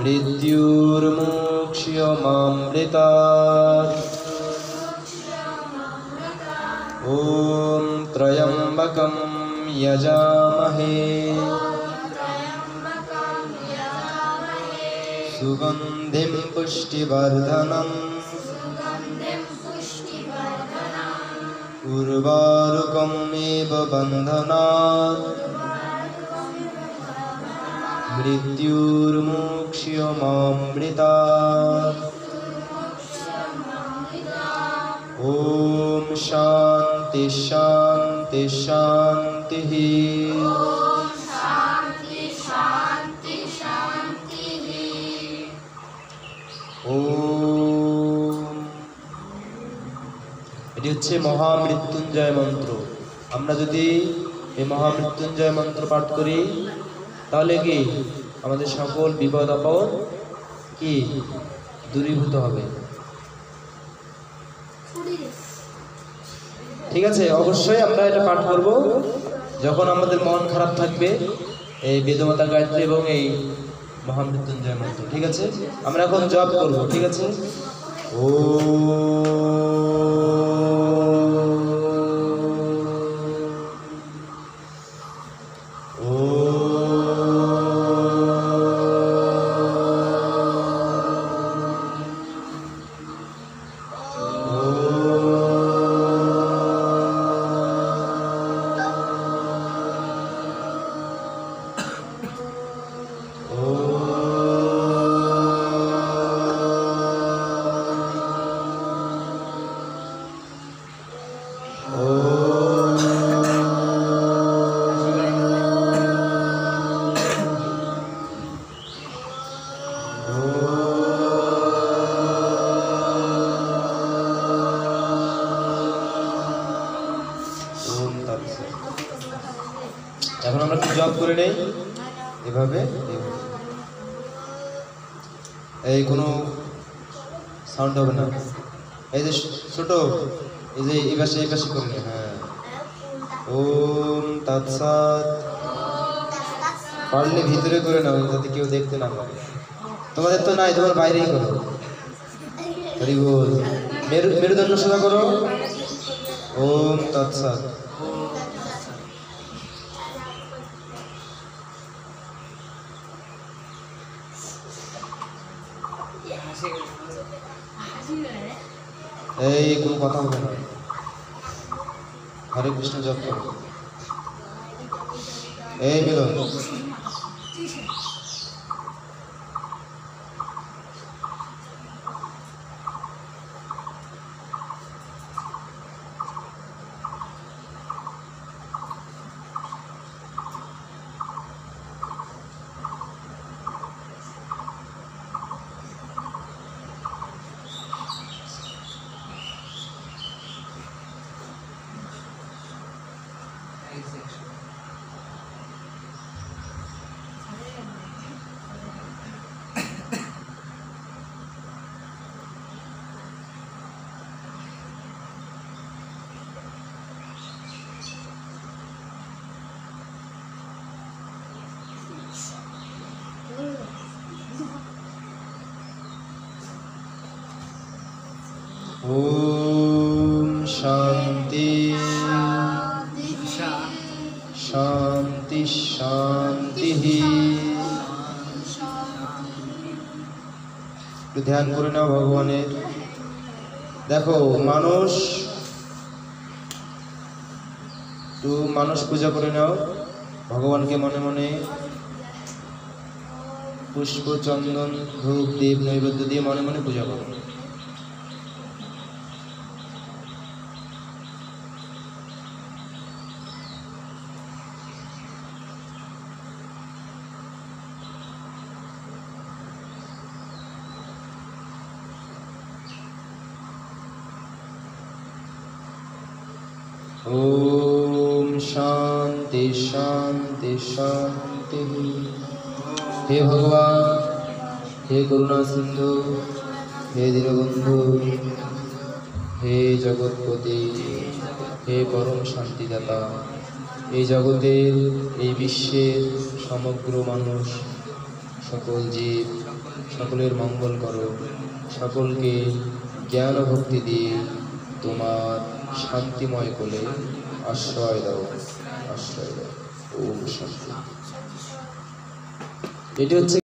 मृत्युर्मोक्ष्यमामृतात्। ॐ त्र्यम्बकं यजामहे सुगन्धिं पुष्टिवर्धनम् उर्वारुकमेव बन्धनात् मृत्युर्मोक्ष्यमामृतात्। ॐ शान्ति शान्ति शान्तिः। এটি হচ্ছে মহামৃত্যুঞ্জয় মন্ত্র। আমরা যদি এই মহামৃত্যুঞ্জয় মন্ত্র পাঠ করি তাহলে কি আমাদের সকল বিপদ আপদ কি দূরীভূত হবে। ঠিক আছে, অবশ্যই আমরা এটা পাঠ করব যখন আমাদের মন খারাপ থাকবে, এই বেদমাতা গায়ত্রী এবং এই মহামৃত্যুঞ্জয় মন্ত্র। ঠিক আছে, আমরা এখন জপ করব। ঠিক আছে, ও এখন আমরা কি জব করে নেই এভাবে, এই কোনো সাউন্ড হবে না। এই যে ছোট এই যে এই পাশে করে নেই। হ্যাঁ, ওম তৎসৎ। পারলে ভিতরে করে নাও যাতে কেউ দেখতে না পারে। তোমাদের তো নাই, তোমার বাইরেই করো। হরি বল। মেরুদণ্ড সোজা করো। ওম তৎসৎ। এই কোনো কথা হবে না। হরে কৃষ্ণ জপ করো। এই মিলন ओम शांति शांति शांति। একটু ধ্যান করে নাও ভগবানের। দেখো মানুষ, একটু মানুষ পূজা করে নাও ভগবানকে মনে মনে পুষ্প চন্দন ধূপ দীপ নৈবেদ্য দিয়ে মনে মনে পূজা করো। ओम शांति शांति शांति। हे भगवान, हे करुणा सिंधु, हे दीनबंधु, हे जगतपति, हे परम शांतिदाता, এই জগতের এই বিশ্বের সমগ্র মানুষ সকল জীব সকলের মঙ্গল করো, সকলকে জ্ঞান ও ভক্তি দিয়ে তোমার শান্তিময় কোলে আশ্রয় দাও, আশ্রয় দাও। ওম শান্তি। এটি হচ্ছে